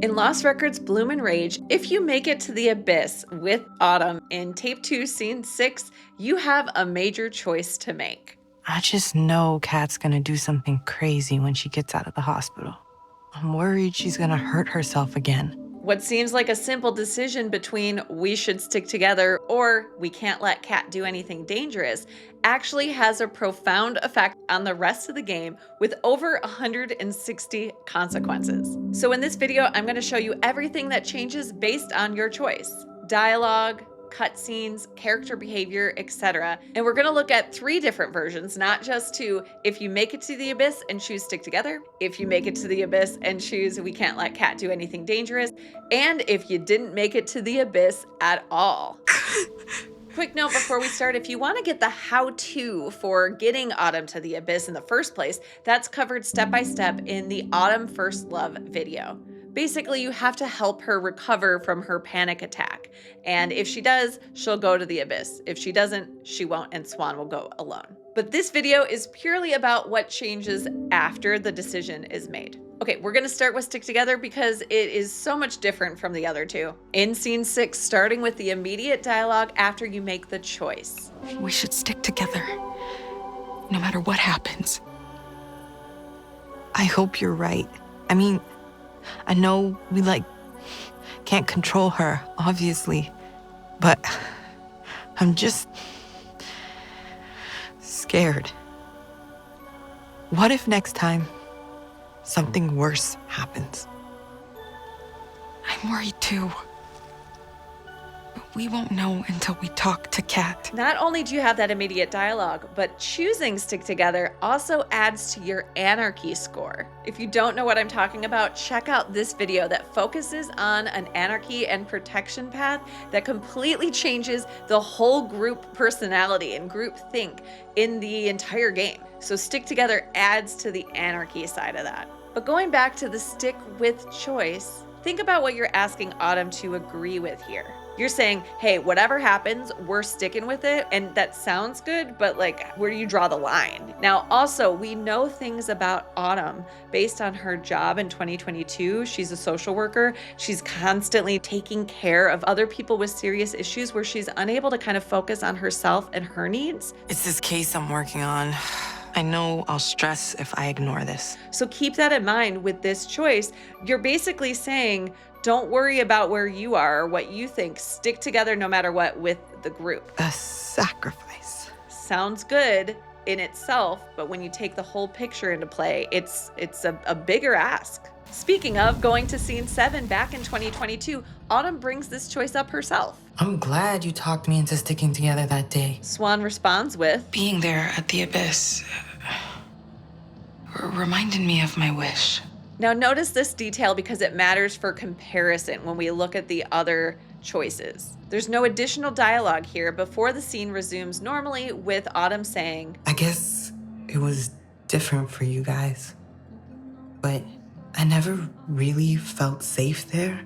In Lost Records Bloom and Rage, if you make it to the abyss with Autumn in Tape 2, Scene 6, you have a major choice to make. I just know Kat's gonna do something crazy when she gets out of the hospital. I'm worried she's gonna hurt herself again. What seems like a simple decision between we should stick together or we can't let Kat do anything dangerous actually has a profound effect on the rest of the game with over 160 consequences. So in this video, I'm going to show you everything that changes based on your choice. Dialogue, cutscenes, character behavior, etc. And we're going to look at 3 different versions, not just to if you make it to the abyss and choose stick together, if you make it to the abyss and choose we can't let Kat do anything dangerous, and if you didn't make it to the abyss at all. Quick note before we start, if you want to get the how-to for getting Autumn to the abyss in the first place, that's covered step by step in the Autumn First Love video. Basically, you have to help her recover from her panic attack. And if she does, she'll go to the abyss. If she doesn't, she won't, and Swan will go alone. But this video is purely about what changes after the decision is made. Okay, we're gonna start with Stick Together because it is so much different from the other two. In Scene 6, starting with the immediate dialogue after you make the choice. We should stick together, no matter what happens. I hope you're right. I mean, I know we, can't control her, obviously, but I'm just scared. What if next time something worse happens? I'm worried too. But we won't know until we talk to Kat. Not only do you have that immediate dialogue, but choosing Stick Together also adds to your Anarchy score. If you don't know what I'm talking about, check out this video that focuses on an Anarchy and protection path that completely changes the whole group personality and group think in the entire game. So Stick Together adds to the Anarchy side of that. But going back to the stick with choice, think about what you're asking Autumn to agree with here. You're saying, hey, whatever happens, we're sticking with it. And that sounds good, but where do you draw the line? Now, also, we know things about Autumn based on her job in 2022. She's a social worker. She's constantly taking care of other people with serious issues where she's unable to kind of focus on herself and her needs. It's this case I'm working on. I know I'll stress if I ignore this. So keep that in mind with this choice. You're basically saying, don't worry about where you are or what you think. Stick together no matter what with the group. A sacrifice. Sounds good in itself, but when you take the whole picture into play, it's a bigger ask. Speaking of going to Scene 7 back in 2022, Autumn brings this choice up herself. I'm glad you talked me into sticking together that day. Swan responds with, being there at the abyss reminded me of my wish. Now notice this detail because it matters for comparison when we look at the other choices. There's no additional dialogue here before the scene resumes normally with Autumn saying, I guess it was different for you guys, but I never really felt safe there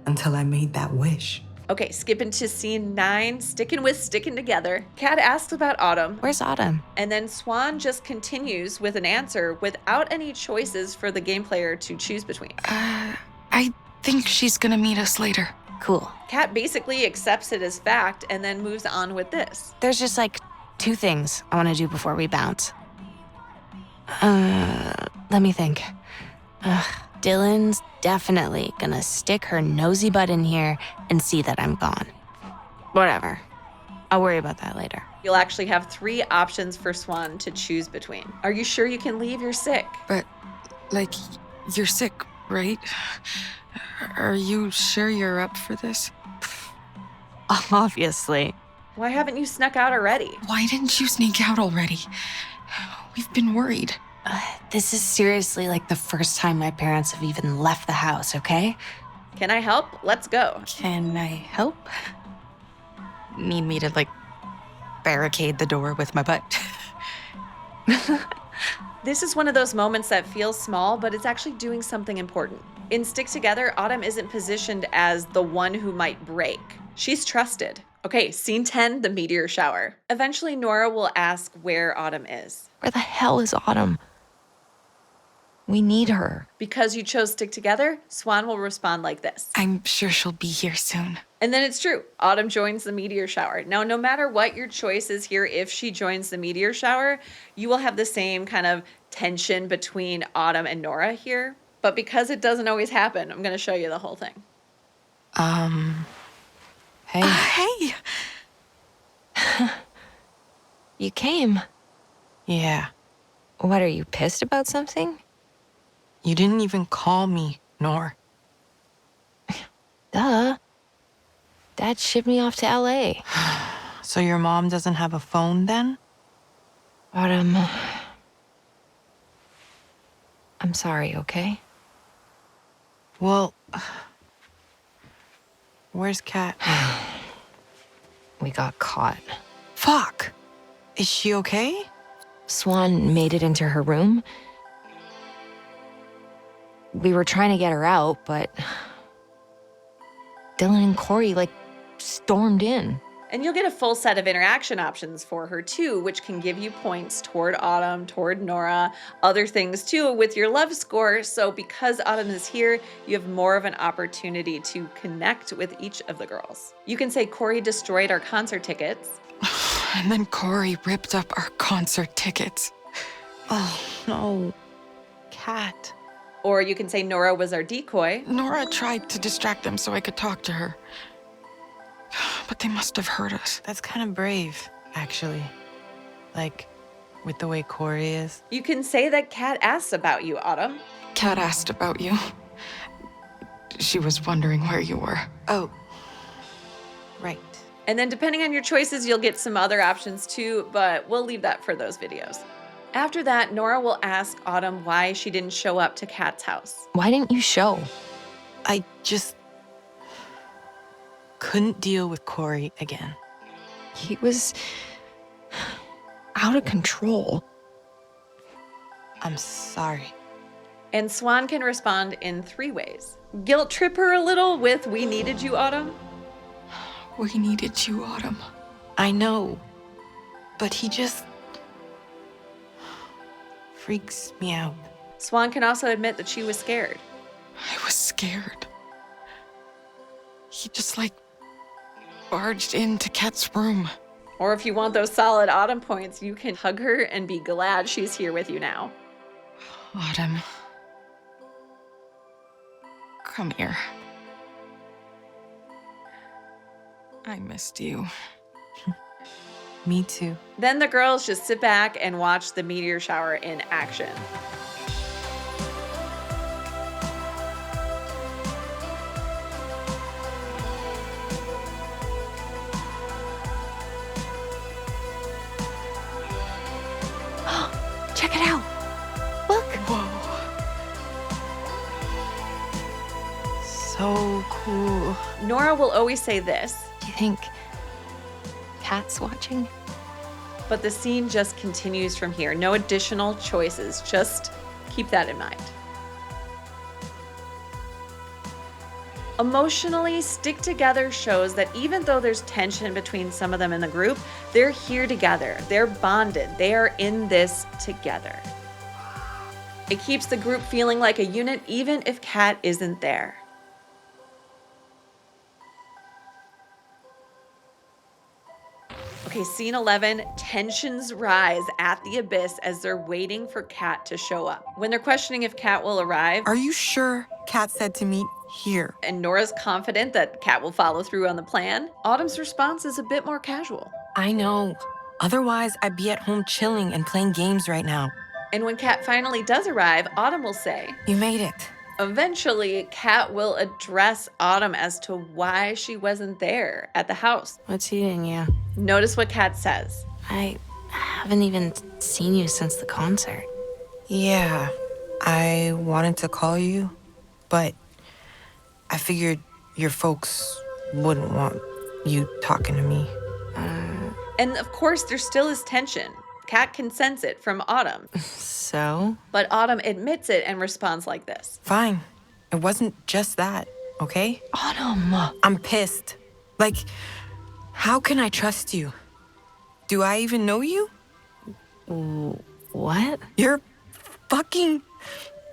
until I made that wish. Okay, skipping to Scene 9, sticking together. Kat asks about Autumn. Where's Autumn? And then Swan just continues with an answer without any choices for the game player to choose between. I think she's gonna meet us later. Cool. Kat basically accepts it as fact and then moves on with this. There's just 2 things I want to do before we bounce. Let me think. Dylan's definitely gonna stick her nosy butt in here and see that I'm gone. Whatever. I'll worry about that later. You'll actually have 3 options for Swan to choose between. Are you sure you can leave? You're sick. But, you're sick, right? Are you sure you're up for this? Obviously. Why haven't you snuck out already? Why didn't you sneak out already? We've been worried. This is seriously the first time my parents have even left the house, okay? Can I help? Let's go. Can I help? Need me to, barricade the door with my butt? This is one of those moments that feels small, but it's actually doing something important. In Stick Together, Autumn isn't positioned as the one who might break. She's trusted. Okay, Scene 10, the meteor shower. Eventually, Nora will ask where Autumn is. Where the hell is Autumn? We need her. Because you chose stick together, Swan will respond like this. I'm sure she'll be here soon. And then it's true. Autumn joins the meteor shower. Now, no matter what your choice is here, if she joins the meteor shower, you will have the same kind of tension between Autumn and Nora here. But because it doesn't always happen, I'm going to show you the whole thing. Hey. Hey! You came. Yeah. What, are you pissed about something? You didn't even call me, Nor. Duh. Dad shipped me off to LA. So your mom doesn't have a phone then? Autumn. I'm sorry, okay? Well, where's Kat? We got caught. Fuck! Is she okay? Swan made it into her room. We were trying to get her out, but Dylan and Corey, stormed in. And you'll get a full set of interaction options for her too, which can give you points toward Autumn, toward Nora, other things too with your love score. So because Autumn is here, you have more of an opportunity to connect with each of the girls. You can say Corey destroyed our concert tickets. And then Corey ripped up our concert tickets. Oh, no. Kat. Or you can say Nora was our decoy. Nora tried to distract them so I could talk to her. But they must have heard us. That's kind of brave, actually. With the way Corey is. You can say that Kat asks about you, Autumn. Kat asked about you. She was wondering where you were. Oh. Right. And then depending on your choices, you'll get some other options too, but we'll leave that for those videos. After that, Nora will ask Autumn why she didn't show up to Kat's house. Why didn't you show? I just couldn't deal with Corey again. He was out of control. I'm sorry. And Swan can respond in 3 ways. Guilt trip her a little with "We needed you, Autumn." We needed you, Autumn. I know, but he just freaks me out. Swan can also admit that she was scared. I was scared. He just barged into Kat's room. Or if you want those solid Autumn points, you can hug her and be glad she's here with you now. Autumn. Come here. I missed you. Me too. Then the girls just sit back and watch the meteor shower in action. Check it out. Look. Whoa. So cool. Nora will always say this, Do you think Kat's watching? but the scene just continues from here. No additional choices. Just keep that in mind. Emotionally, Stick Together shows that even though there's tension between some of them in the group, they're here together. They're bonded. They are in this together. It keeps the group feeling like a unit even if Kat isn't there. Okay, scene 11, tensions rise at the abyss as they're waiting for Kat to show up. When they're questioning if Kat will arrive, Are you sure Kat said to meet here? and Nora's confident that Kat will follow through on the plan, Autumn's response is a bit more casual. I know. Otherwise, I'd be at home chilling and playing games right now. And when Kat finally does arrive, Autumn will say, You made it. eventually, Kat will address Autumn as to why she wasn't there at the house. What's eating you? Notice what Kat says. I haven't even seen you since the concert. Yeah, I wanted to call you, but I figured your folks wouldn't want you talking to me. And of course, there still is tension. Kat can sense it from Autumn, So? but Autumn admits it and responds like this. Fine. It wasn't just that, okay? Autumn. I'm pissed. How can I trust you? Do I even know you? What? You're fucking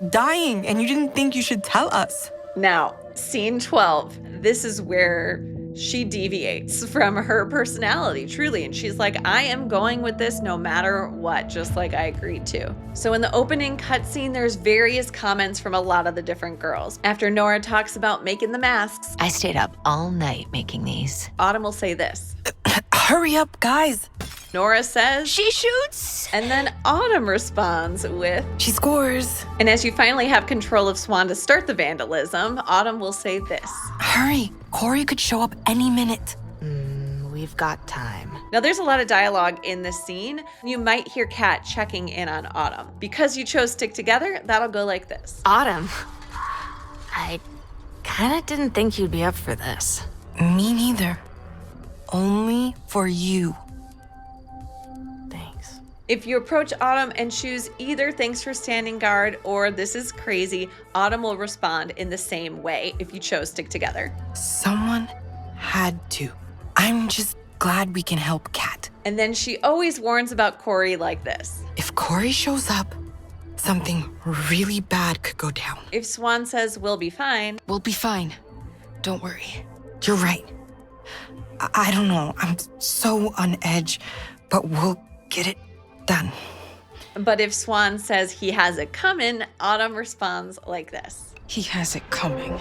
dying and you didn't think you should tell us. Now, scene 12. This is where she deviates from her personality, truly. And she's like, I am going with this no matter what, just like I agreed to. So in the opening cutscene, there's various comments from a lot of the different girls. After Nora talks about making the masks, I stayed up all night making these. Autumn will say this. Hurry up, guys. Nora says, She shoots! and then Autumn responds with, She scores. and as you finally have control of Swan to start the vandalism, Autumn will say this. Hurry. Corey could show up any minute. We've got time. Now, there's a lot of dialogue in this scene. You might hear Kat checking in on Autumn. Because you chose Stick Together, that'll go like this. Autumn, I kinda didn't think you'd be up for this. Me neither. Only for you. Thanks. If you approach Autumn and choose either thanks for standing guard or this is crazy, Autumn will respond in the same way if you chose Stick Together. Someone had to. I'm just glad we can help Kat. And then she always warns about Corey like this. If Corey shows up, something really bad could go down. If Swan says we'll be fine, We'll be fine. Don't worry. You're right. I don't know. I'm so on edge, but we'll get it done. but if Swan says he has it coming, Autumn responds like this. He has it coming.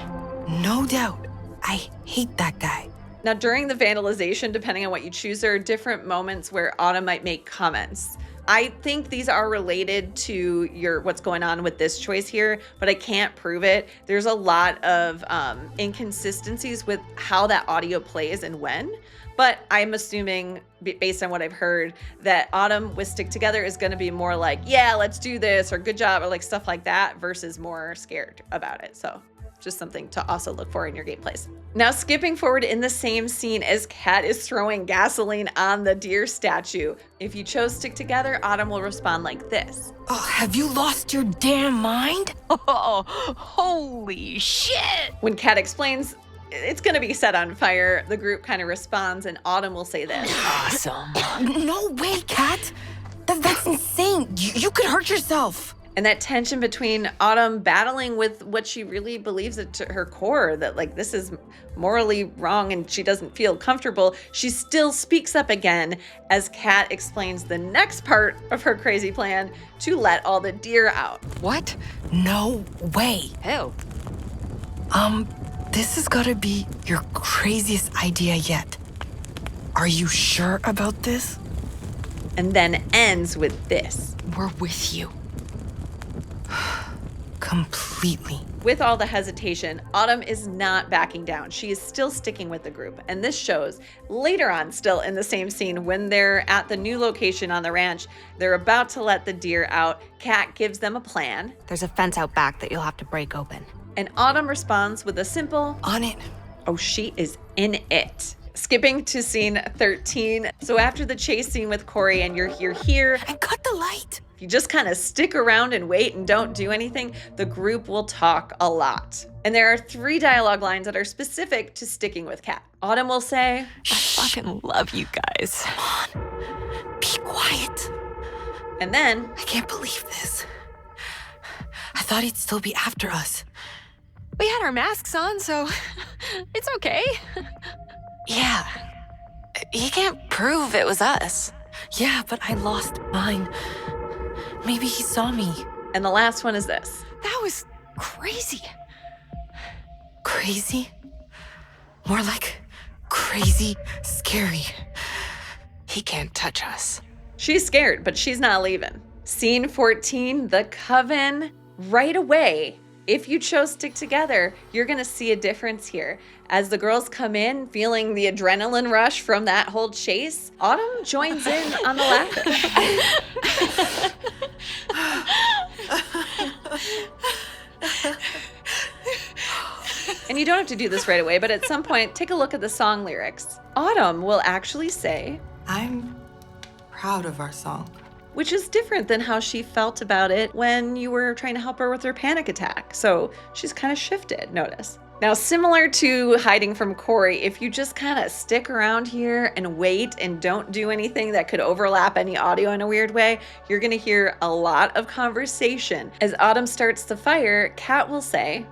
No doubt. I hate that guy. Now, during the vandalization, depending on what you choose, there are different moments where Autumn might make comments. I think these are related to what's going on with this choice here, but I can't prove it. There's a lot of inconsistencies with how that audio plays and when. But I'm assuming, based on what I've heard, that Autumn with Stick Together is going to be more like, yeah, let's do this, or good job, or like stuff like that, versus more scared about it. So just something to also look for in your gameplays. Now, skipping forward in the same scene as Kat is throwing gasoline on the deer statue. If you chose Stick Together, Autumn will respond like this. Oh, have you lost your damn mind? Oh, holy shit! When Kat explains it's going to be set on fire, the group kind of responds, and Autumn will say this. Awesome. No way, Kat. That's insane. You could hurt yourself. And that tension between Autumn battling with what she really believes it to her core, that like this is morally wrong and she doesn't feel comfortable, she still speaks up again as Kat explains the next part of her crazy plan to let all the deer out. What? No way. Ew. This has gotta be your craziest idea yet. Are you sure about this? And then ends with this. We're with you. Completely. With all the hesitation, Autumn is not backing down. She is still sticking with the group. And this shows later on, still in the same scene, when they're at the new location on the ranch, they're about to let the deer out. Kat gives them a plan. There's a fence out back that you'll have to break open. And Autumn responds with a simple, On it. oh, she is in it. Skipping to scene 13. So after the chase scene with Corey and you're here, And cut the light. if you just kind of stick around and wait and don't do anything, the group will talk a lot. And there are 3 dialogue lines that are specific to sticking with Kat. Autumn will say, I fucking love you guys. Be quiet. and then, I can't believe this. I thought he'd still be after us. We had our masks on, so it's okay. Yeah. He can't prove it was us. Yeah, but I lost mine. Maybe he saw me. and the last one is this. That was crazy. Crazy? More like crazy, scary. He can't touch us. She's scared, but she's not leaving. Scene 14, the coven. Right away, if you chose Stick Together, you're gonna see a difference here. As the girls come in, feeling the adrenaline rush from that whole chase, Autumn joins in on the laughing. And you don't have to do this right away, but at some point, take a look at the song lyrics. Autumn will actually say, I'm proud of our song. which is different than how she felt about it when you were trying to help her with her panic attack. So she's kind of shifted, notice. Now, similar to hiding from Corey, if you just kind of stick around here and wait and don't do anything that could overlap any audio in a weird way, you're gonna hear a lot of conversation. As Autumn starts to fire, Kat will say,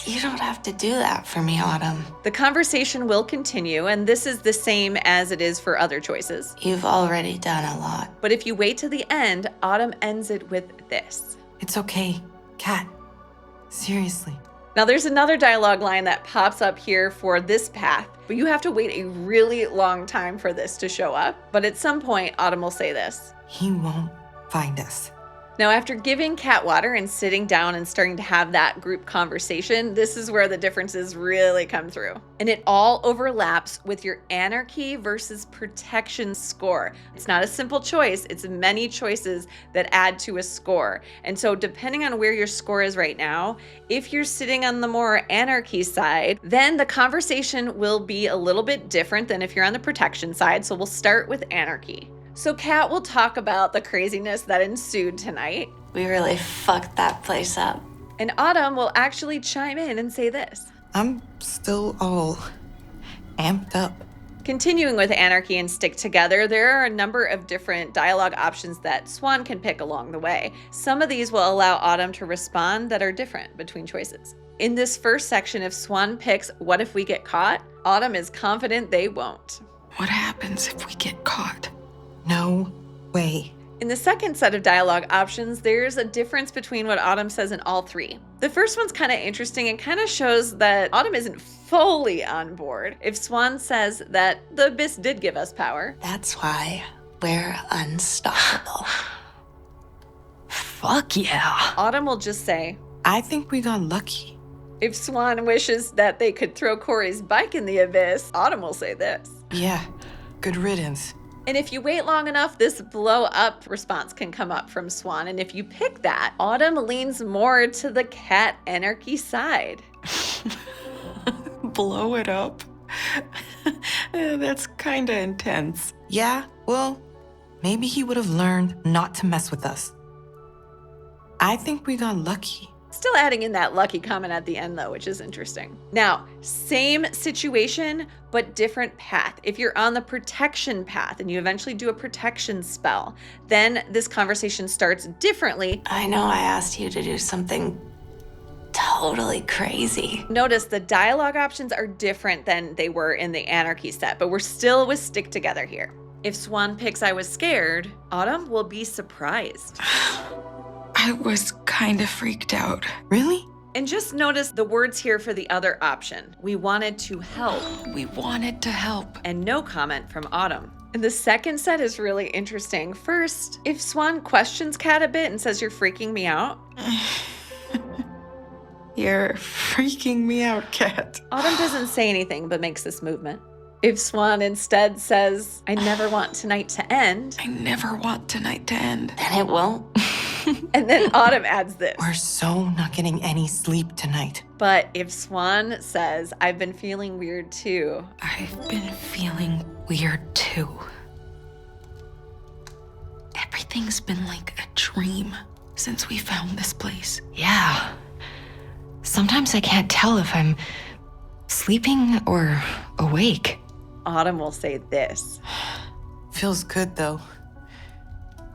You don't have to do that for me, Autumn. the conversation will continue, and this is the same as it is for other choices. You've already done a lot. But if you wait to the end, Autumn ends it with this. It's okay, Kat. Seriously. Now, there's another dialogue line that pops up here for this path, but you have to wait a really long time for this to show up. But at some point, Autumn will say this. He won't find us. Now, after giving Kat water and sitting down and starting to have that group conversation, this is where the differences really come through. And it all overlaps with your anarchy versus protection score. It's not a simple choice, it's many choices that add to a score. And so depending on where your score is right now, if you're sitting on the more anarchy side, then the conversation will be a little bit different than if you're on the protection side. So we'll start with anarchy. So Kat will talk about the craziness that ensued tonight. We really fucked that place up. And Autumn will actually chime in and say this. I'm still all amped up. Continuing with anarchy and stick together, there are a number of different dialogue options that Swan can pick along the way. Some of these will allow Autumn to respond that are different between choices. In this first section, if Swan picks "What if we get caught?", Autumn is confident they won't. What happens if we get caught? No way. In the second set of dialogue options, there's a difference between what Autumn says in all three. The first one's kind of interesting and kind of shows that Autumn isn't fully on board. If Swan says that the abyss did give us power, That's why we're unstoppable. Fuck yeah. Autumn will just say, I think we got lucky. if Swan wishes that they could throw Corey's bike in the abyss, Autumn will say this. Yeah, good riddance. And if you wait long enough, this blow up response can come up from Swan. And if you pick that, Autumn leans more to the Kat anarchy side. Blow it up? That's kinda intense. Yeah, well, maybe he would have learned not to mess with us. I think we got lucky. Still adding in that lucky comment at the end though, which is interesting. Now, same situation, but different path. If you're on the protection path and you eventually do a protection spell, then this conversation starts differently. I know I asked you to do something totally crazy. Notice the dialogue options are different than they were in the anarchy set, but we're still with stick together here. If Swan picks I was scared, Autumn will be surprised. I was kinda freaked out. Really? And just notice the words here for the other option. We wanted to help. We wanted to help. And no comment from Autumn. And the second set is really interesting. First, if Swan questions Kat a bit and says, "You're freaking me out," You're freaking me out, Kat. Autumn doesn't say anything but makes this movement. If Swan instead says, "I never want tonight to end," I never want tonight to end. And it won't. and then Autumn adds this. We're so not getting any sleep tonight. But if Swan says, "I've been feeling weird too," I've been feeling weird too. Everything's been like a dream since we found this place. Yeah. Sometimes I can't tell if I'm sleeping or awake. Autumn will say this. Feels good though.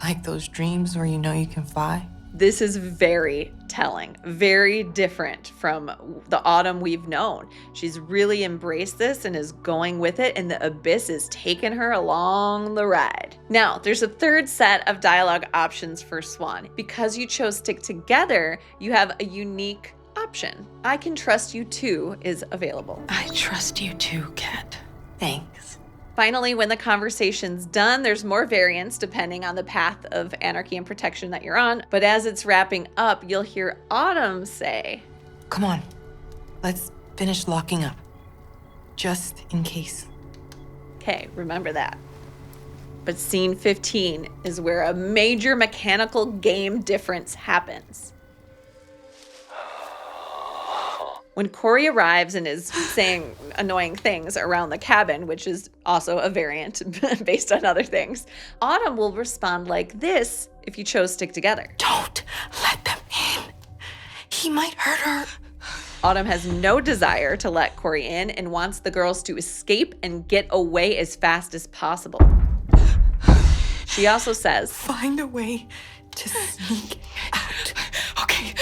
Like those dreams where you know you can fly. This is very telling, very different from the Autumn we've known. She's really embraced this and is going with it, and the abyss is taking her along the ride. Now, there's a third set of dialogue options for Swan. Because you chose stick together, you have a unique option. I can trust you too is available. I trust you too, Kat. Thanks. Finally, when the conversation's done, there's more variance depending on the path of anarchy and protection that you're on. But as it's wrapping up, you'll hear Autumn say, Come on, let's finish locking up. Just in case. okay, remember that. But scene 15 is where a major mechanical game difference happens. When Corey arrives and is saying annoying things around the cabin, which is also a variant based on other things, Autumn will respond like this if you chose stick together. Don't let them in. He might hurt her. Autumn has no desire to let Corey in and wants the girls to escape and get away as fast as possible. She also says, "Find a way to sneak out. Okay,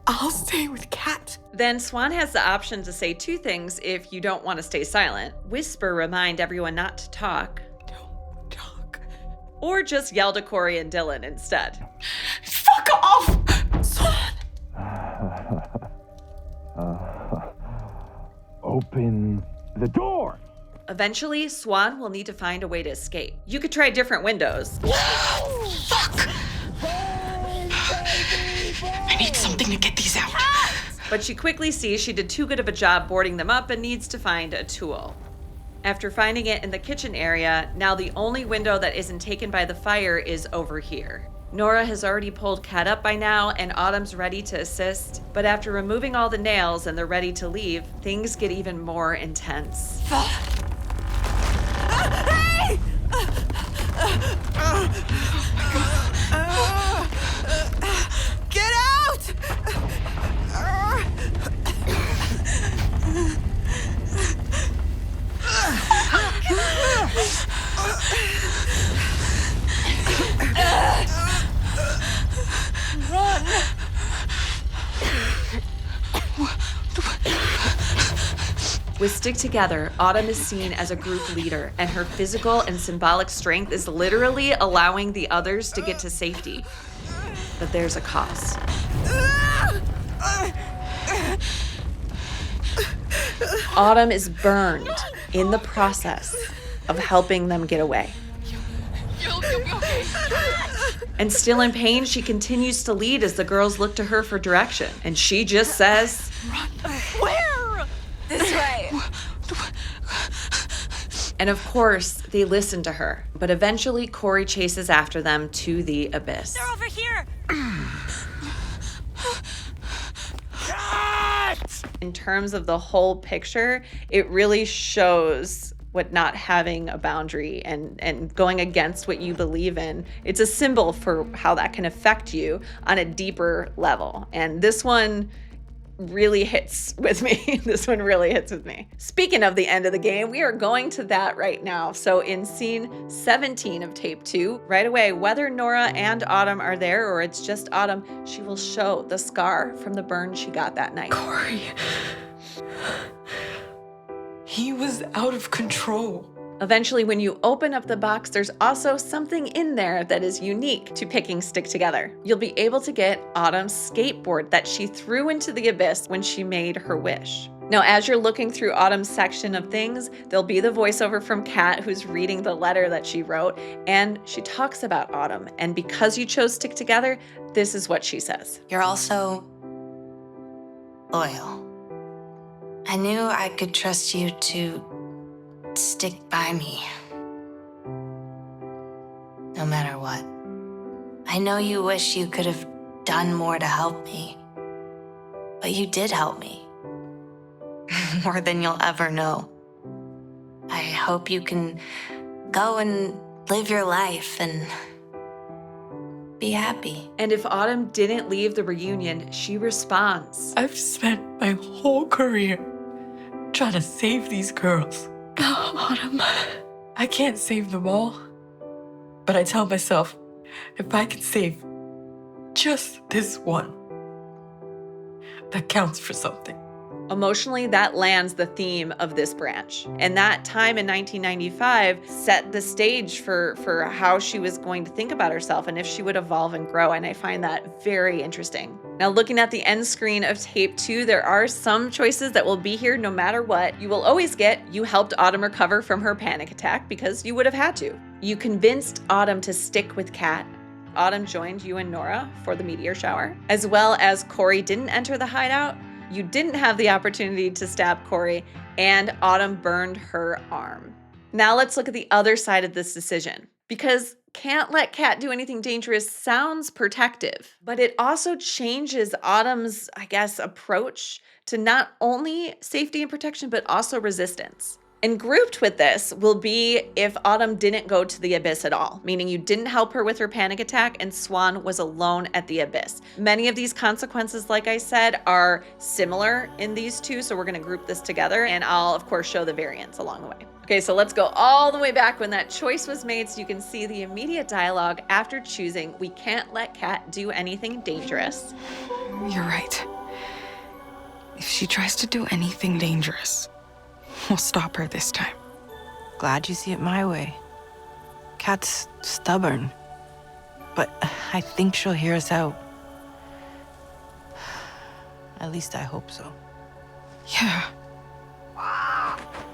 I'll stay with Kat." Then Swan has the option to say two things if you don't want to stay silent. Whisper, remind everyone not to talk. Don't talk. Or just yell to Corey and Dylan instead. Fuck off, Swan. Open the door. Eventually, Swan will need to find a way to escape. You could try different windows. Fuck. I need something to get these out. But she quickly sees she did too good of a job boarding them up and needs to find a tool. After finding it in the kitchen area, now the only window that isn't taken by the fire is over here. Nora has already pulled Kat up by now, and Autumn's ready to assist. But after removing all the nails and they're ready to leave, things get even more intense. Hey! Get out! Run! With Stick Together, Autumn is seen as a group leader, and her physical and symbolic strength is literally allowing the others to get to safety. But there's a cost. Autumn is burned in the process of helping them get away. And still in pain, she continues to lead as the girls look to her for direction. And she just says, Run. Where? This way. and of course, they listen to her. But eventually, Corey chases after them to the abyss. They're over here. In terms of the whole picture, it really shows what not having a boundary and going against what you believe in. It's a symbol for how that can affect you on a deeper level. And this one really hits with me. This one really hits with me. Speaking of the end of the game, we are going to that right now. So in scene 17 of tape 2, right away, whether Nora and Autumn are there or it's just Autumn, she will show the scar from the burn she got that night. Corey. He was out of control. Eventually, when you open up the box, there's also something in there that is unique to picking Stick Together. You'll be able to get Autumn's skateboard that she threw into the abyss when she made her wish. Now, as you're looking through Autumn's section of things, there'll be the voiceover from Kat, who's reading the letter that she wrote, and she talks about Autumn. And because you chose Stick Together, this is what she says. You're also loyal. I knew I could trust you to stick by me, no matter what. I know you wish you could have done more to help me, but you did help me. More than you'll ever know. I hope you can go and live your life and be happy. And if Autumn didn't leave the reunion, she responds. I've spent my whole career trying to save these girls. Autumn, I can't save them all. But I tell myself, if I can save just this one, that counts for something. Emotionally, that lands the theme of this branch. And that time in 1995 set the stage for how she was going to think about herself and if she would evolve and grow. And I find that very interesting. Now, looking at the end screen of tape 2, there are some choices that will be here no matter what. You will always get, you helped Autumn recover from her panic attack because you would have had to. You convinced Autumn to stick with Kat. Autumn joined you and Nora for the meteor shower. As well as Corey didn't enter the hideout. You didn't have the opportunity to stab Corey, and Autumn burned her arm. Now let's look at the other side of this decision. Because can't let Kat do anything dangerous sounds protective, but it also changes Autumn's, approach to not only safety and protection, but also resistance. And grouped with this will be if Autumn didn't go to the abyss at all, meaning you didn't help her with her panic attack and Swan was alone at the abyss. Many of these consequences, like I said, are similar in these two, so we're gonna group this together and I'll of course show the variants along the way. Okay, so let's go all the way back when that choice was made so you can see the immediate dialogue after choosing we can't let Cat do anything dangerous. You're right. If she tries to do anything dangerous, we'll stop her this time. Glad you see it my way. Kat's stubborn, but I think she'll hear us out. At least I hope so. Yeah.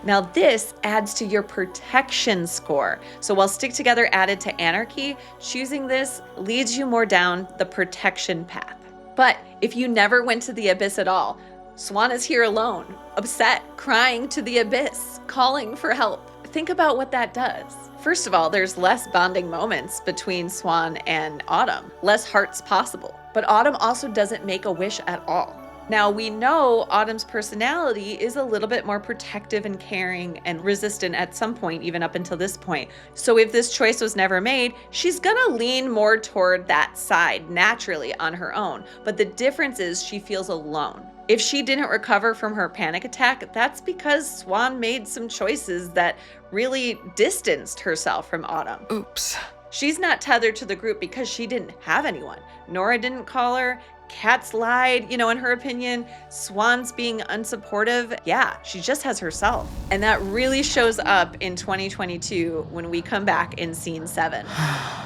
Now this adds to your protection score. So while Stick Together added to Anarchy, choosing this leads you more down the protection path. But if you never went to the abyss at all, Swan is here alone, upset, crying to the abyss, calling for help. Think about what that does. First of all, there's less bonding moments between Swan and Autumn, less hearts possible. But Autumn also doesn't make a wish at all. Now we know Autumn's personality is a little bit more protective and caring and resistant at some point, even up until this point. So if this choice was never made, she's gonna lean more toward that side naturally on her own. But the difference is she feels alone. If she didn't recover from her panic attack, that's because Swan made some choices that really distanced herself from Autumn. Oops. She's not tethered to the group because she didn't have anyone. Nora didn't call her. Kat's lied, in her opinion. Swan's being unsupportive. Yeah, she just has herself. And that really shows up in 2022 when we come back in scene 7.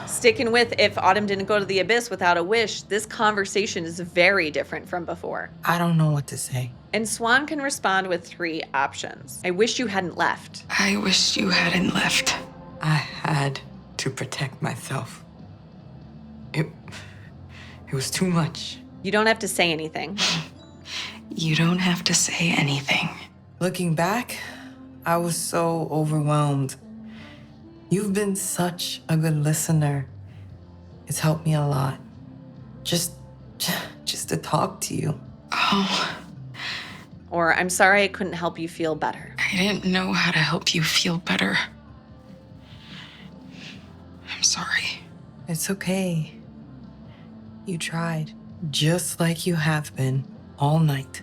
Sticking with if Autumn didn't go to the abyss without a wish, this conversation is very different from before. I don't know what to say. And Swan can respond with 3 options. I wish you hadn't left. I wish you hadn't left. I had to protect myself. It was too much. You don't have to say anything. You don't have to say anything. Looking back, I was so overwhelmed. You've been such a good listener. It's helped me a lot. Just to talk to you. Oh, Or I'm sorry I couldn't help you feel better. I didn't know how to help you feel better. I'm sorry. It's okay. You tried, just like you have been all night.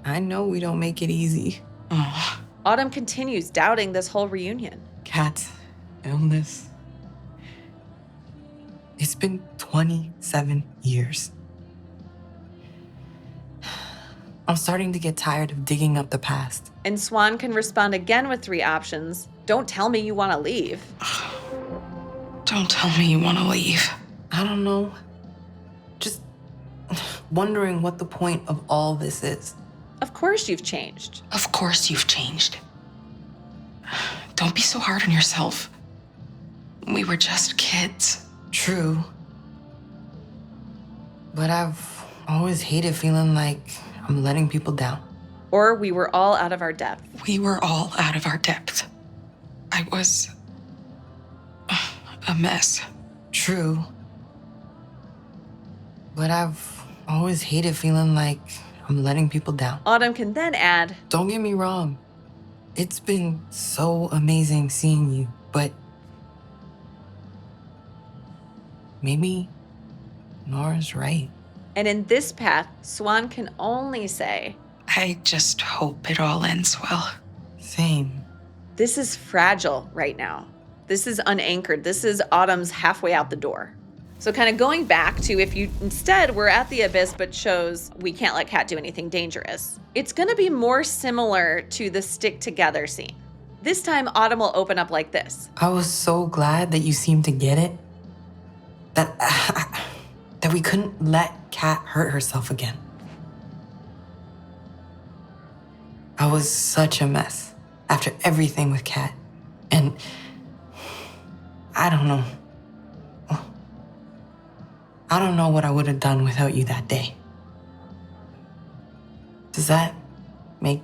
I know we don't make it easy. Oh, Autumn continues doubting this whole reunion. Kat's illness. It's been 27 years. I'm starting to get tired of digging up the past. And Swan can respond again with 3 options. Don't tell me you want to leave. don't tell me you want to leave. I don't know. Just wondering what the point of all this is. Of course you've changed. Of course you've changed. Don't be so hard on yourself. We were just kids. True. But I've always hated feeling like I'm letting people down. Or we were all out of our depth. We were all out of our depth. I was a mess. True. But I've always hated feeling like I'm letting people down. Autumn can then add, Don't get me wrong. It's been so amazing seeing you, but maybe Nora's right. and in this path, Swan can only say, I just hope it all ends well. Same. this is fragile right now. This is unanchored. This is Autumn's halfway out the door. So kind of going back to if you instead were at the abyss but chose we can't let Cat do anything dangerous, it's going to be more similar to the stick together scene. This time Autumn will open up like this. I was so glad that you seemed to get it. That we couldn't let Kat hurt herself again. I was such a mess after everything with Kat. And I don't know. I don't know what I would have done without you that day. Does that make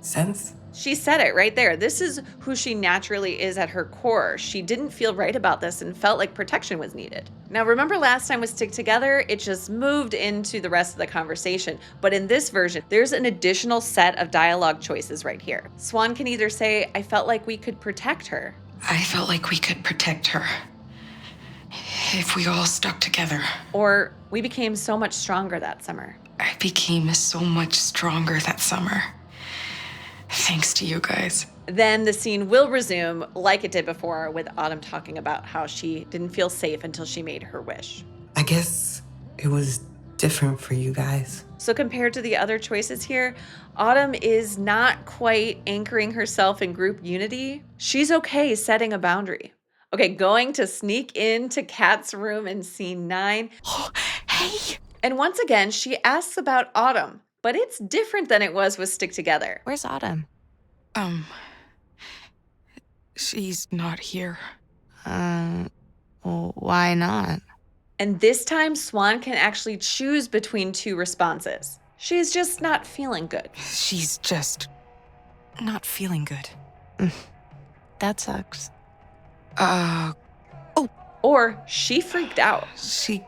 sense? She said it right there. This is who she naturally is at her core. She didn't feel right about this and felt like protection was needed. Now, remember last time with Stick Together, it just moved into the rest of the conversation. But in this version, there's an additional set of dialogue choices right here. Swan can either say, I felt like we could protect her. I felt like we could protect her if we all stuck together. Or, we became so much stronger that summer. I became so much stronger that summer. Thanks to you guys. Then the scene will resume like it did before, with Autumn talking about how she didn't feel safe until she made her wish. I guess it was different for you guys. So compared to the other choices here, Autumn is not quite anchoring herself in group unity. She's okay setting a boundary. Okay, going to sneak into Kat's room in scene 9. Oh, hey! And once again, she asks about Autumn, but it's different than it was with Stick Together. Where's Autumn? She's not here. Well, why not? And this time, Swan can actually choose between two responses. She's just not feeling good. She's just not feeling good. That sucks. Or she freaked out. She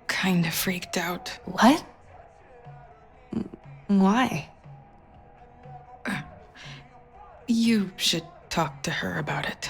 kind of freaked out. What? Why? You should talk to her about it.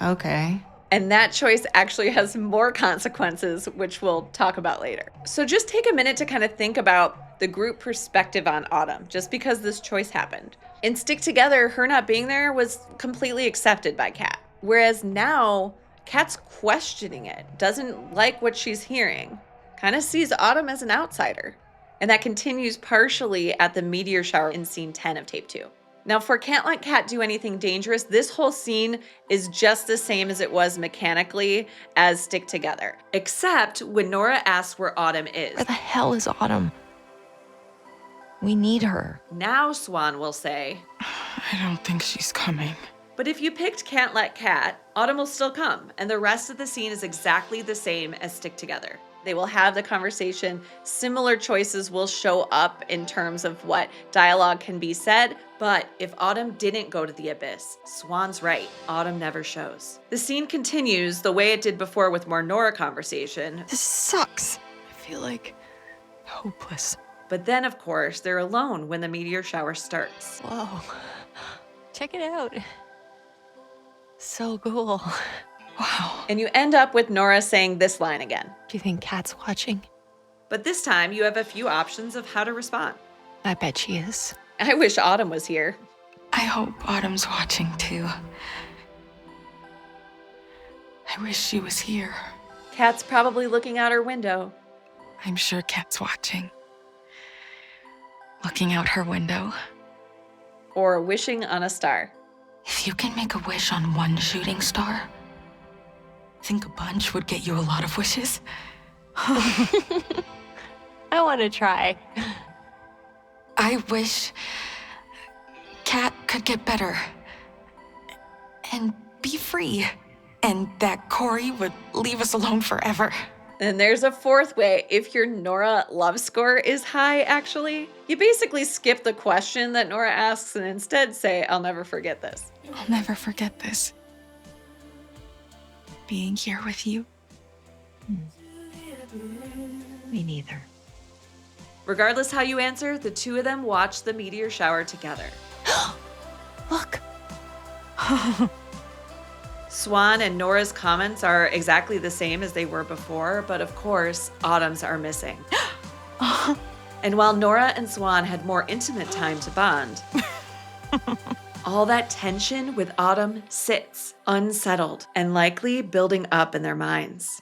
Okay. And that choice actually has more consequences, which we'll talk about later. So just take a minute to kind of think about the group perspective on Autumn, just because this choice happened. In Stick Together, her not being there was completely accepted by Kat. Whereas now, Kat's questioning it, doesn't like what she's hearing, kind of sees Autumn as an outsider. And that continues partially at the meteor shower in scene 10 of tape 2. Now, for Can't Let Kat Do Anything Dangerous, this whole scene is just the same as it was mechanically as Stick Together, except when Nora asks where Autumn is. Where the hell is Autumn? We need her. Now Swan will say, I don't think she's coming. but if you picked Can't Let Kat, Autumn will still come, and the rest of the scene is exactly the same as Stick Together. They will have the conversation. Similar choices will show up in terms of what dialogue can be said, but if Autumn didn't go to the abyss, Swan's right, Autumn never shows. The scene continues the way it did before with more Nora conversation, This sucks. I feel like hopeless. but then of course they're alone when the meteor shower starts. Whoa. Check it out. So cool. Wow. And you end up with Nora saying this line again. Do you think Kat's watching? But this time you have a few options of how to respond. I bet she is. I wish Autumn was here. I hope Autumn's watching too. I wish she was here. Kat's probably looking out her window. I'm sure Kat's watching. Looking out her window. Or wishing on a star. If you can make a wish on one shooting star, think a bunch would get you a lot of wishes. I want to try. I wish Kat could get better and be free, and that Corey would leave us alone forever. And there's a fourth way. If your Nora love score is high, actually, you basically skip the question that Nora asks and instead say, I'll never forget this. I'll never forget this. Being here with you. Me neither. Regardless how you answer, the two of them watch the meteor shower together. Look. Swan and Nora's comments are exactly the same as they were before, but of course, Autumn's are missing. And while Nora and Swan had more intimate time to bond, all that tension with Autumn sits unsettled and likely building up in their minds.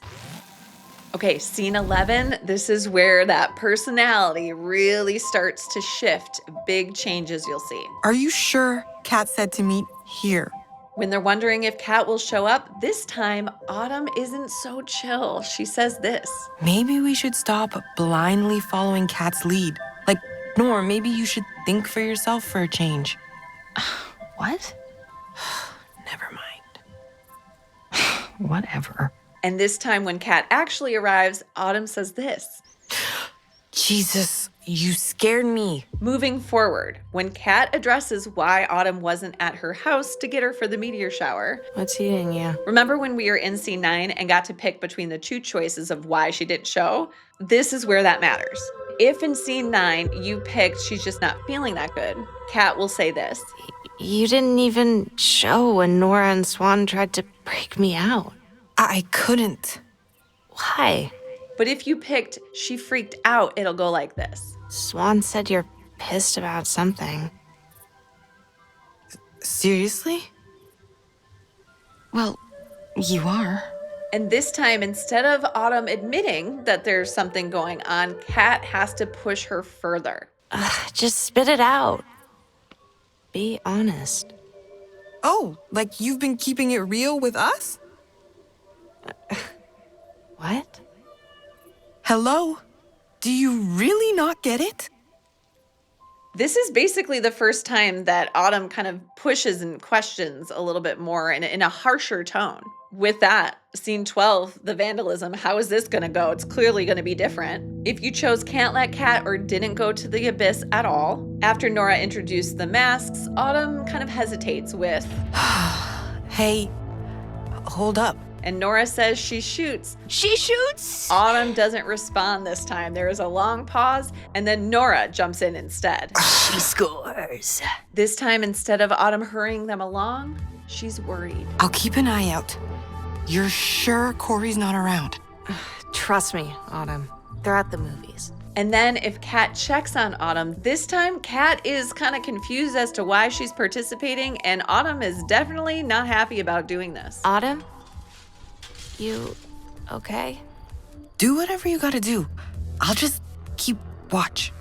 Okay, scene 11, this is where that personality really starts to shift. Big changes you'll see. Are you sure Kat said to meet here? When they're wondering if Kat will show up, this time Autumn isn't so chill. She says this. Maybe we should stop blindly following Kat's lead. Like, Norm, maybe you should think for yourself for a change. What? Never mind. Whatever. And this time when Kat actually arrives, Autumn says this. Jesus, You scared me. Moving forward, when Kat addresses why Autumn wasn't at her house to get her for the meteor shower, What's eating you? remember when we were in scene 9 and got to pick between the two choices of why she didn't show? This is where that matters. If in scene 9 you picked she's just not feeling that good, Kat will say this. You didn't even show when Nora and Swan tried to break me out. I couldn't. Why? But if you picked she freaked out, it'll go like this. Swan said you're pissed about something. Seriously? Well, you are. And this time, instead of Autumn admitting that there's something going on, Kat has to push her further. Just spit it out. Be honest. Oh, like you've been keeping it real with us? What? Hello? Do you really not get it? This is basically the first time that Autumn kind of pushes and questions a little bit more in a harsher tone. With that, scene 12, the vandalism, how is this gonna go? It's clearly gonna be different. If you chose Can't Let Cat or didn't go to the abyss at all, after Nora introduced the masks, Autumn kind of hesitates with, Hey, hold up. and Nora says she shoots. She shoots? Autumn doesn't respond this time. There is a long pause, and then Nora jumps in instead. She scores. This time, instead of Autumn hurrying them along, she's worried. I'll keep an eye out. You're sure Corey's not around? Trust me, Autumn. They're at the movies. And then if Kat checks on Autumn, this time Kat is kind of confused as to why she's participating, and Autumn is definitely not happy about doing this. Autumn? You okay? Do whatever you gotta do. I'll just keep watch.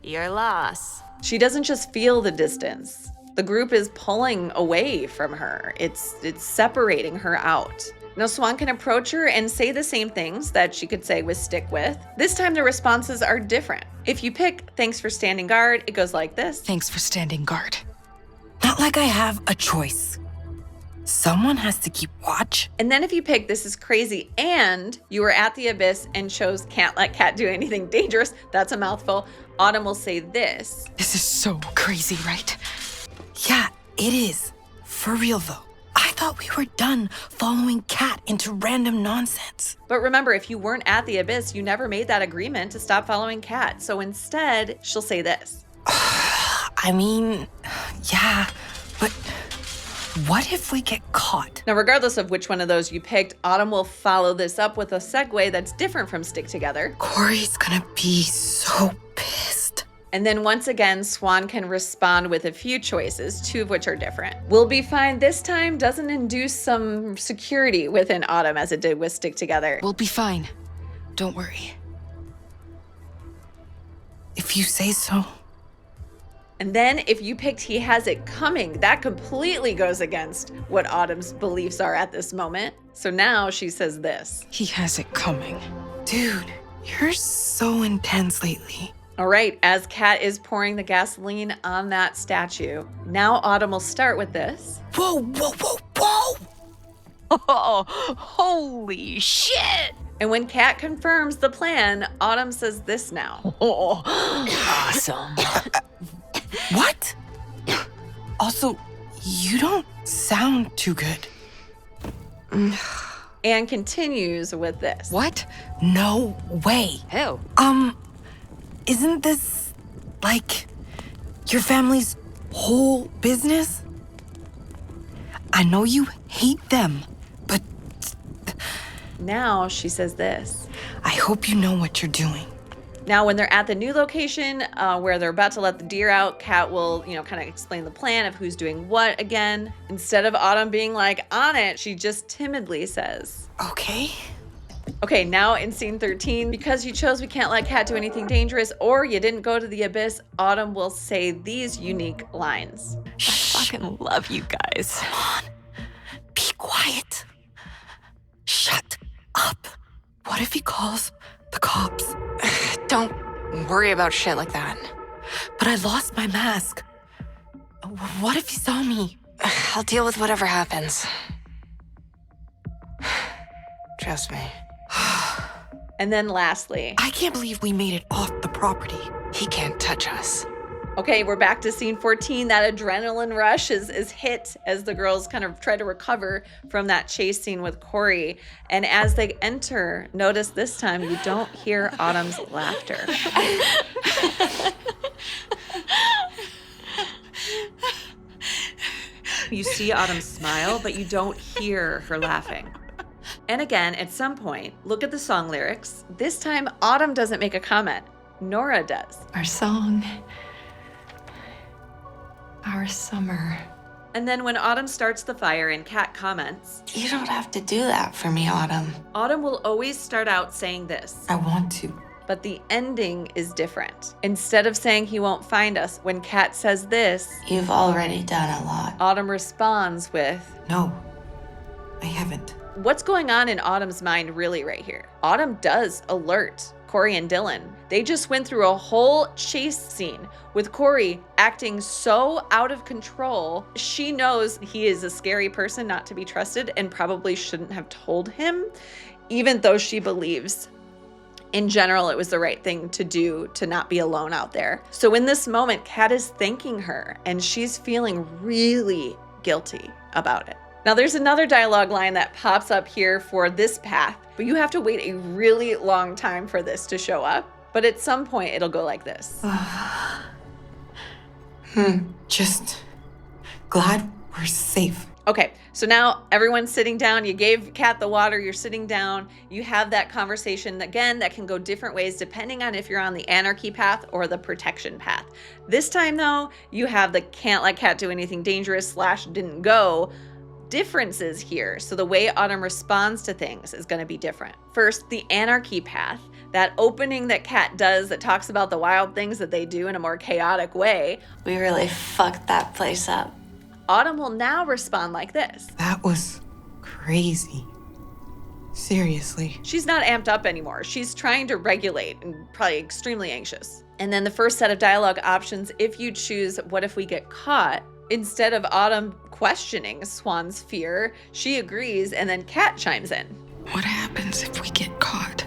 Your loss. She doesn't just feel the distance. The group is pulling away from her. It's separating her out. Now Swan can approach her and say the same things that she could say with Stick With. This time the responses are different. If you pick Thanks for Standing Guard, it goes like this. Thanks for standing guard. Not like I have a choice. Someone has to keep watch. And then if you pick This Is Crazy and you were at the abyss and chose Can't Let Cat Do Anything Dangerous, that's a mouthful, Autumn will say this. This is so crazy, right? Yeah, it is. For real, though. I thought we were done following Kat into random nonsense. But remember, if you weren't at the abyss, you never made that agreement to stop following Kat. So instead, she'll say this. I mean, yeah, but what if we get caught? Now, regardless of which one of those you picked, Autumn will follow this up with a segue that's different from Stick Together. Corey's gonna be so pissed. And then once again, Swan can respond with a few choices, two of which are different. We'll Be Fine this time doesn't induce some security within Autumn as it did with Stick Together. We'll be fine. Don't worry. If you say so. And then if you picked He Has It Coming, that completely goes against what Autumn's beliefs are at this moment. So now she says this. He has it coming. Dude, you're so intense lately. All right, as Kat is pouring the gasoline on that statue, now Autumn will start with this. Whoa, whoa, whoa, whoa! Oh, holy shit! And when Kat confirms the plan, Autumn says this now. Oh, awesome. What? Also, you don't sound too good. And continues with this. What? No way. Hell. Isn't this, like, your family's whole business? I know you hate them, but Now she says this. I hope you know what you're doing. Now, when they're at the new location where they're about to let the deer out, Kat will, kind of explain the plan of who's doing what again. Instead of Autumn being like on it, she just timidly says, Okay. okay, now in scene 13, because you chose We Can't Let Cat Do Anything Dangerous or you didn't go to the abyss, Autumn will say these unique lines. Fucking love you guys. Come on. Be quiet. Shut up. What if he calls the cops? Don't worry about shit like that. But I lost my mask. What if he saw me? I'll deal with whatever happens. Trust me. And then lastly, I can't believe we made it off the property. He can't touch us. okay, we're back to scene 14. That adrenaline rush is hit as the girls kind of try to recover from that chase scene with Corey. And as they enter, notice this time you don't hear Autumn's laughter. You see Autumn smile, but you don't hear her laughing. And again, at some point, look at the song lyrics. This time, Autumn doesn't make a comment. Nora does. Our song. Our summer. And then when Autumn starts the fire and Kat comments, You don't have to do that for me, Autumn. Autumn will always start out saying this, I want to. but the ending is different. Instead of saying he won't find us, when Kat says this, You've already done a lot. Autumn responds with, No, I haven't. what's going on in Autumn's mind really right here? Autumn does alert Corey and Dylan. They just went through a whole chase scene with Corey acting so out of control. She knows he is a scary person not to be trusted and probably shouldn't have told him, even though she believes in general it was the right thing to do to not be alone out there. So in this moment, Kat is thanking her and she's feeling really guilty about it. Now there's another dialogue line that pops up here for this path, but you have to wait a really long time for this to show up. But at some point it'll go like this. Just glad we're safe. Okay, so now everyone's sitting down. You gave Kat the water, you're sitting down. You have that conversation again that can go different ways depending on if you're on the anarchy path or the protection path. This time though, you have the can't let Kat do anything dangerous / didn't go differences here. So the way Autumn responds to things is going to be different. First, the anarchy path, that opening that Kat does that talks about the wild things that they do in a more chaotic way. We really fucked that place up. Autumn will now respond like this. That was crazy. Seriously. She's not amped up anymore. She's trying to regulate and probably extremely anxious. And then the first set of dialogue options, if you choose what if we get caught, instead of Autumn questioning Swan's fear, she agrees and then Kat chimes in. What happens if we get caught?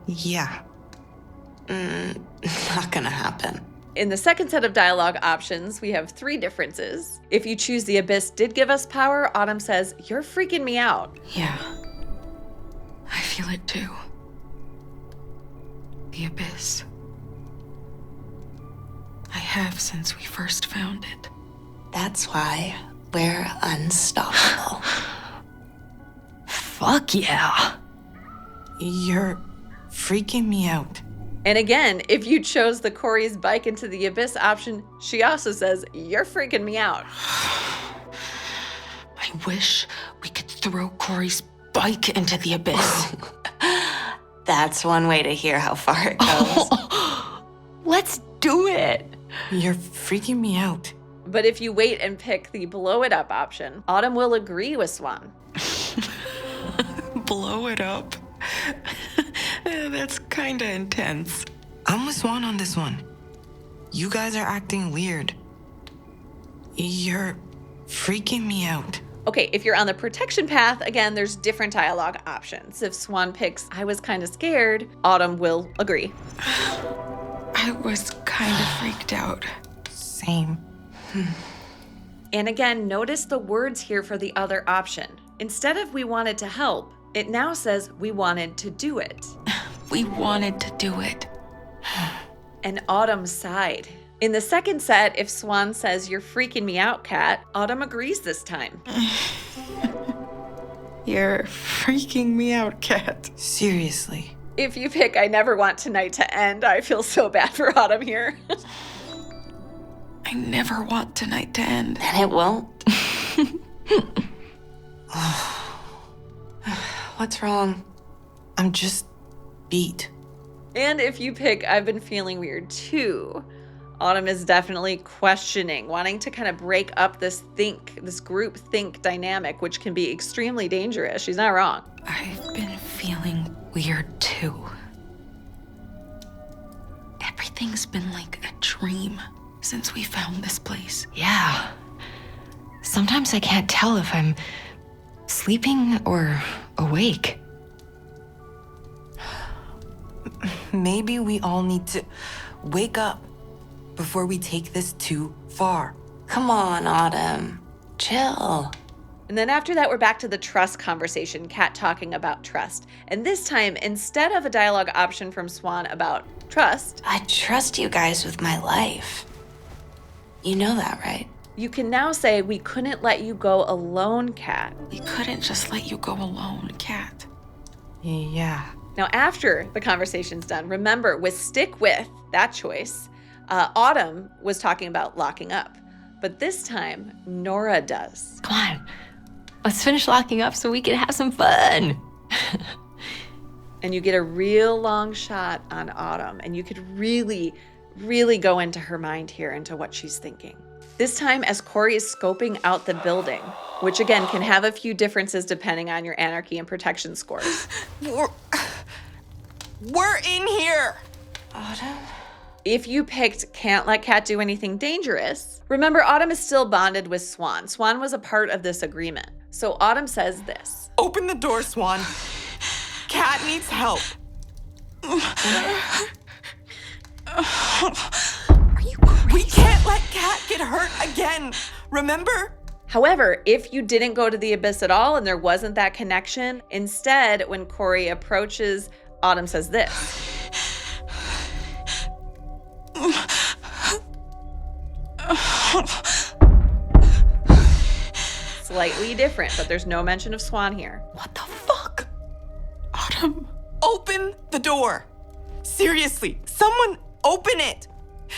Yeah. Not gonna happen. In the second set of dialogue options, we have 3 differences. If you choose the abyss did give us power, Autumn says, you're freaking me out. Yeah. I feel it too. The abyss. I have since we first found it. That's why we're unstoppable. Fuck yeah. You're freaking me out. And again, if you chose the Corey's bike into the abyss option, she also says, you're freaking me out. I wish we could throw Corey's bike into the abyss. That's one way to hear how far it goes. Let's do it. You're freaking me out. But if you wait and pick the blow it up option, Autumn will agree with Swan. Blow it up. That's kinda intense. I'm with Swan on this one. You guys are acting weird. You're freaking me out. Okay, if you're on the protection path, again, there's different dialogue options. If Swan picks, I was kind of scared, Autumn will agree. I was kinda freaked out. Same. And again, notice the words here for the other option. Instead of we wanted to help, it now says we wanted to do it. We wanted to do it. And Autumn sighed. In the second set, if Swan says, you're freaking me out, Kat, Autumn agrees this time. You're freaking me out, Kat. Seriously. If you pick, I never want tonight to end, I feel so bad for Autumn here. I never want tonight to end. And it won't. What's wrong? I'm just beat. And if you pick, I've been feeling weird too. Autumn is definitely questioning, wanting to kind of break up this group think dynamic, which can be extremely dangerous. She's not wrong. I've been feeling weird too. Everything's been like a dream since we found this place. Yeah. Sometimes I can't tell if I'm sleeping or awake. maybe we all need to wake up before we take this too far. Come on, Autumn. Chill. And then after that, we're back to the trust conversation, Kat talking about trust. And this time, instead of a dialogue option from Swan about trust, I trust you guys with my life. You know that, right? you can now say, we couldn't let you go alone, Kat. We couldn't just let you go alone, Kat. Yeah. Now, after the conversation's done, remember, with stick with that choice, Autumn was talking about locking up. But this time, Nora does. Come on. Let's finish locking up so we can have some fun. And you get a real long shot on Autumn, and you could really, really go into her mind here, into what she's thinking. This time, as Corey is scoping out the building, which again can have a few differences depending on your anarchy and protection scores. We're in here. Autumn? If you picked can't let Kat do anything dangerous, remember Autumn is still bonded with Swan. Swan was a part of this agreement. So Autumn says this. Open the door, Swan. Kat needs help. Are you crazy? We can't let Kat get hurt again. Remember? However, if you didn't go to the abyss at all and there wasn't that connection, instead, when Corey approaches, Autumn says this. Slightly different, but there's no mention of Swan here. What the fuck? Autumn, open the door. Seriously, someone open it.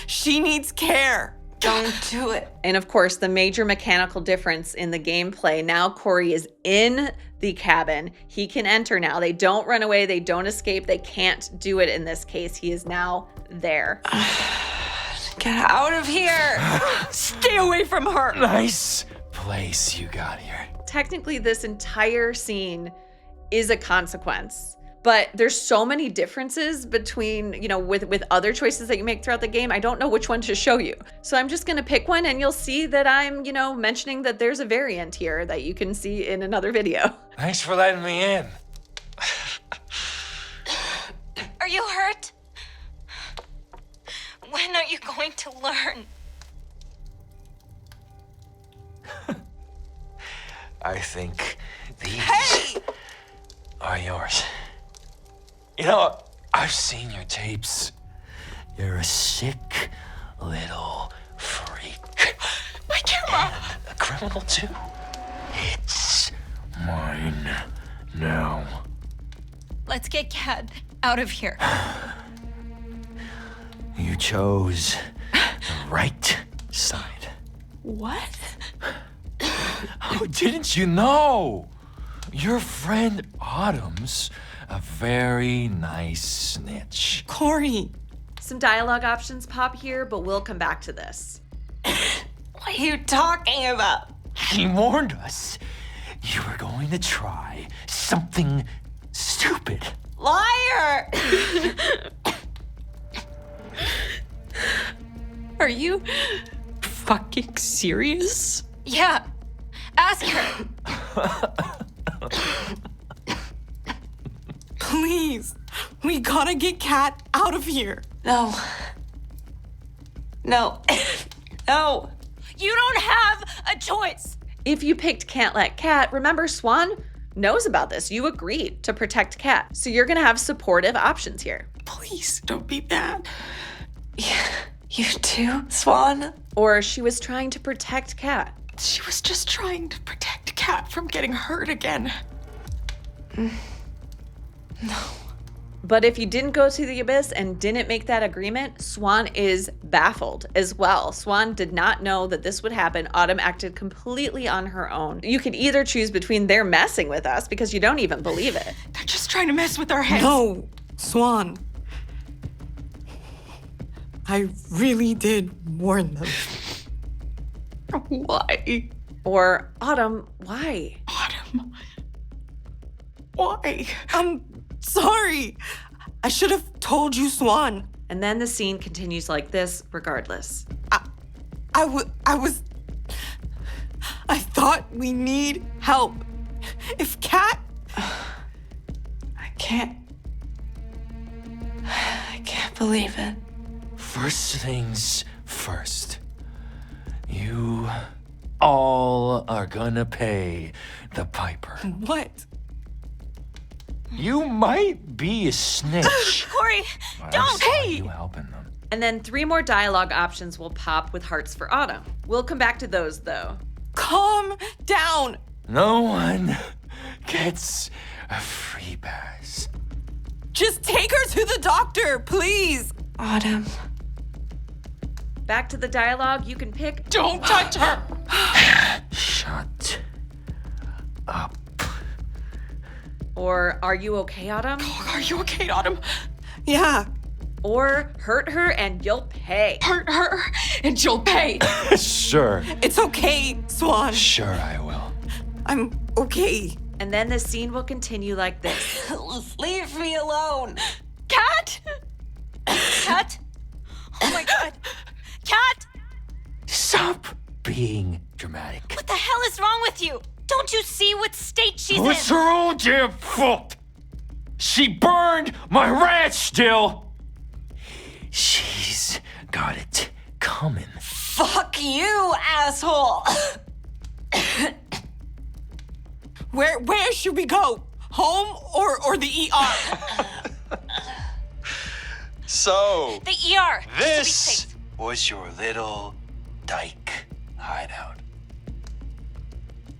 She needs care. Don't do it. And of course, the major mechanical difference in the gameplay, now Corey is in the cabin. He can enter now. They don't run away. They don't escape. They can't do it in this case. He is now there. Get out of here. Stay away from her. Nice place you got here. Technically, this entire scene is a consequence. But there's so many differences between, with other choices that you make throughout the game. I don't know which one to show you. So I'm just gonna pick one and you'll see that I'm, mentioning that there's a variant here that you can see in another video. Thanks for letting me in. Are you hurt? When are you going to learn? I think these Hey! are yours. I've seen your tapes. You're a sick little freak. My camera. And a criminal too. It's mine now. Let's get Kat out of here. You chose the right side. What? Oh, didn't you know? Your friend Autumn's a very nice snitch. Corey. Some dialogue options pop here, but we'll come back to this. What are you talking about? He warned us you were going to try something stupid. Liar! Are you fucking serious? Yeah. Ask her. Please. We gotta get Kat out of here. No. No. No. You don't have a choice. If you picked can't let Kat, remember Swan knows about this. You agreed to protect Kat. So you're gonna have supportive options here. Please don't be bad. Yeah. You too, Swan? Or she was trying to protect Kat. She was just trying to protect Kat from getting hurt again. No. But if you didn't go to the abyss and didn't make that agreement, Swan is baffled as well. Swan did not know that this would happen. Autumn acted completely on her own. You could either choose between they're messing with us because you don't even believe it. They're just trying to mess with our heads. No, Swan. I really did warn them. Why? Or Autumn, why? Autumn. Why? I'm sorry. I should have told you, Swan. And then the scene continues like this regardless. I thought we need help. If Kat... I can't. I can't believe it. First things first. You all are gonna pay the piper. What? You might be a snitch. Corey, but I saw you helping them. And then 3 more dialogue options will pop with hearts for Autumn. We'll come back to those though. Calm down. No one gets a free pass. Just take her to the doctor, please. Autumn. Back to the dialogue, you can pick Don't touch her. Shut up. or Are You Okay, Autumn? Are you okay, Autumn? Yeah. Or Hurt Her and You'll Pay. Hurt her and she'll pay. Sure. It's okay, Swan. Sure I will. I'm okay. And then the scene will continue like this. Leave me alone. Cat? Cat? Oh my god. Cat? Stop being dramatic. What the hell is wrong with you? Don't you see what state she's Oh, it's in? her own damn fault. She burned my ranch still. She's got it coming. Fuck you, asshole. Where should we go? Home or the ER? So, The ER. just to be this safe. was your little dyke hideout.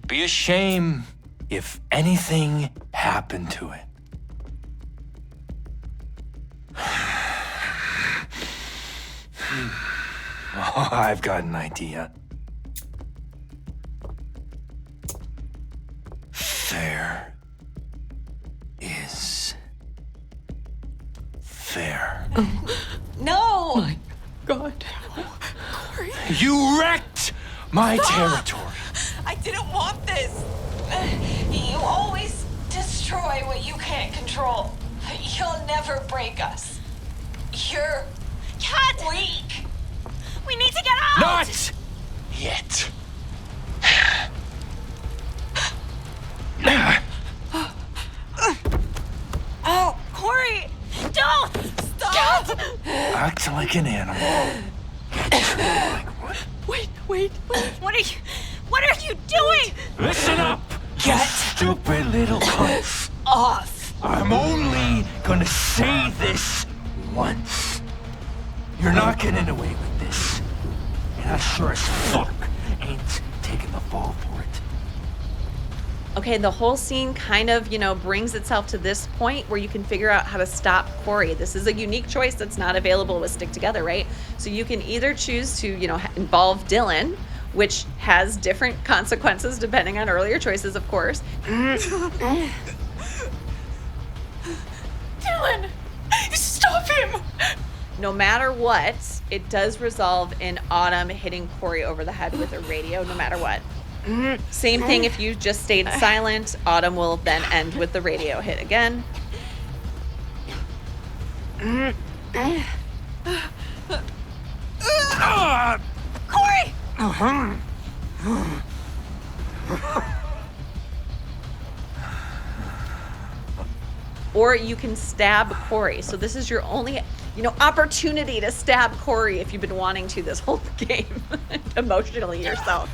Be a shame if anything happened to it. Oh, I've got an idea. Fair is fair. No. My God. Corey. You wrecked my territory. I didn't want this. You always destroy what you can't control. You'll never break us. You're Cat! weak. We need to get out! Not yet. Oh, Corey! Don't! Stop. Act like an animal. Get treated like one. Wait. What are you doing? Listen up, you stupid little cunts. Off. I'm only gonna say this once. You're not getting away with this. And I sure as fuck ain't taking the fall for it. Okay, the whole scene kind of, brings itself to this point where you can figure out how to stop Corey. This is a unique choice that's not available with Stick Together, right? So you can either choose to, involve Dylan, which has different consequences depending on earlier choices, of course. Dylan! Stop him! No matter what, it does resolve in Autumn hitting Corey over the head with a radio, no matter what. Same thing if you just stayed silent. Autumn will then end with the radio hit again. Corey! Or you can stab Corey. So this is your only, opportunity to stab Corey if you've been wanting to this whole game emotionally yourself.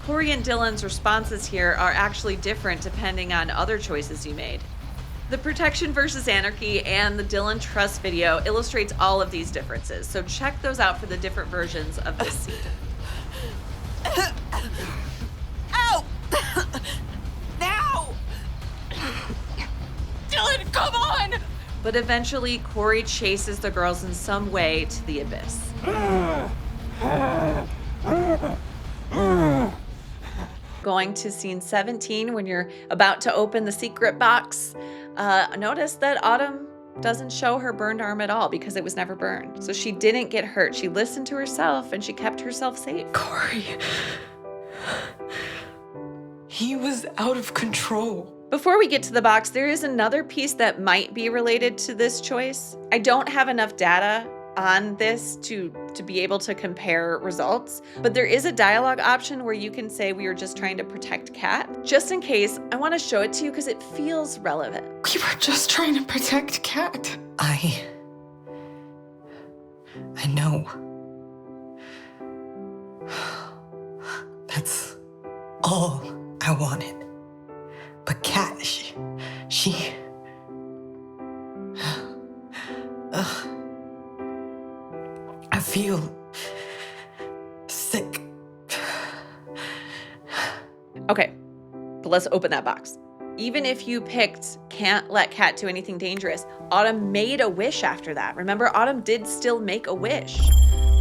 Corey and Dylan's responses here are actually different depending on other choices you made. The Protection versus Anarchy and the Dylan Trust video illustrates all of these differences, so check those out for the different versions of this scene. Ow! Now! Dylan, come on! But eventually, Corey chases the girls in some way to the abyss. Going to scene 17, when you're about to open the secret box, notice that Autumn doesn't show her burned arm at all because it was never burned. So she didn't get hurt. She listened to herself and she kept herself safe. Corey. He was out of control. Before we get to the box, there is another piece that might be related to this choice. I don't have enough data on this to be able to compare results, but there is a dialogue option where you can say we were just trying to protect Cat. Just in case, I want to show it to you because it feels relevant. We were just trying to protect Cat. I know. That's all I wanted. But Kat, she... I feel sick. Okay, but let's open that box. Even if you picked can't let Cat do anything dangerous, Autumn made a wish after that. Remember, Autumn did still make a wish.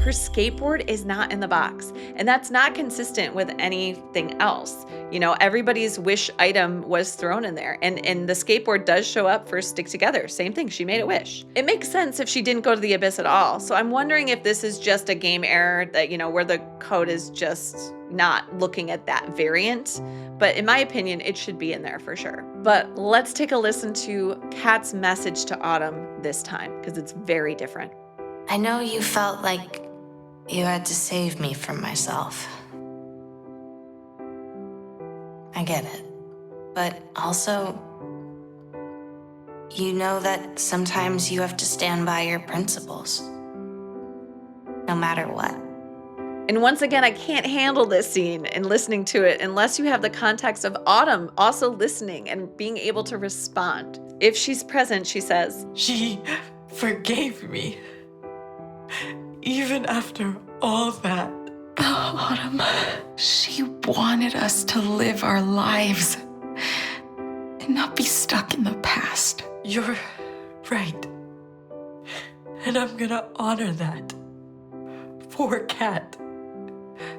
Her skateboard is not in the box, and that's not consistent with anything else. You know, everybody's wish item was thrown in there, and the skateboard does show up for Stick Together. Same thing, she made a wish. It makes sense if she didn't go to the abyss at all. So I'm wondering if this is just a game error that, you know, where the code is just not looking at that variant. But in my opinion, it should be in there for sure. But let's take a listen to Kat's message to Autumn this time, because it's very different. I know you felt like you had to save me from myself. I get it. But also, you know that sometimes you have to stand by your principles, no matter what. And once again, I can't handle this scene and listening to it unless you have the context of Autumn also listening and being able to respond. If she's present, she says, She forgave me. Even after all that. Autumn, she wanted us to live our lives and not be stuck in the past. You're right. And I'm gonna honor that. For Cat.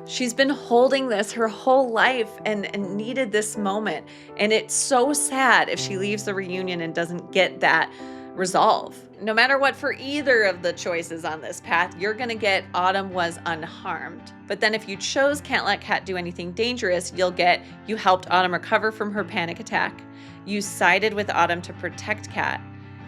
she's been holding this her whole life and needed this moment. And it's so sad if she leaves the reunion and doesn't get that resolve. No matter what, for either of the choices on this path, you're gonna get Autumn was unharmed. But then if you chose can't let Cat do anything dangerous, you'll get you helped Autumn recover from her panic attack. You sided with Autumn to protect Cat.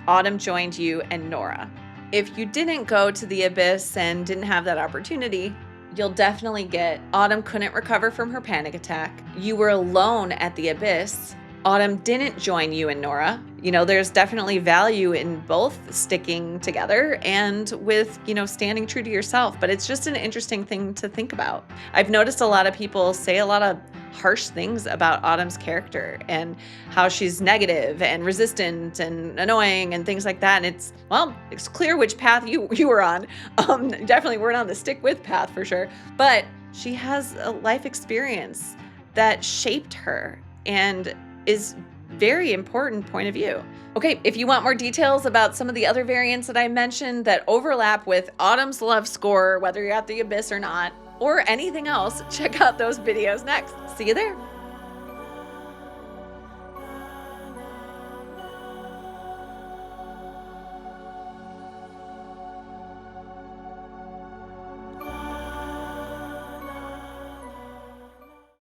Autumn joined you and Nora. If you didn't go to the abyss and didn't have that opportunity, you'll definitely get Autumn couldn't recover from her panic attack. You were alone at the abyss. Autumn didn't join you and Nora. You know, there's definitely value in both sticking together and with, you know, standing true to yourself. But it's just an interesting thing to think about. I've noticed a lot of people say a lot of harsh things about Autumn's character and how she's negative and resistant and annoying and things like that. And it's clear which path you were on. Definitely weren't on the stick with path for sure. But she has a life experience that shaped her and is very important point of view. Okay, if you want more details about some of the other variants that I mentioned that overlap with Autumn's love score, whether you're at the abyss or not, or anything else, check out those videos next. See you there.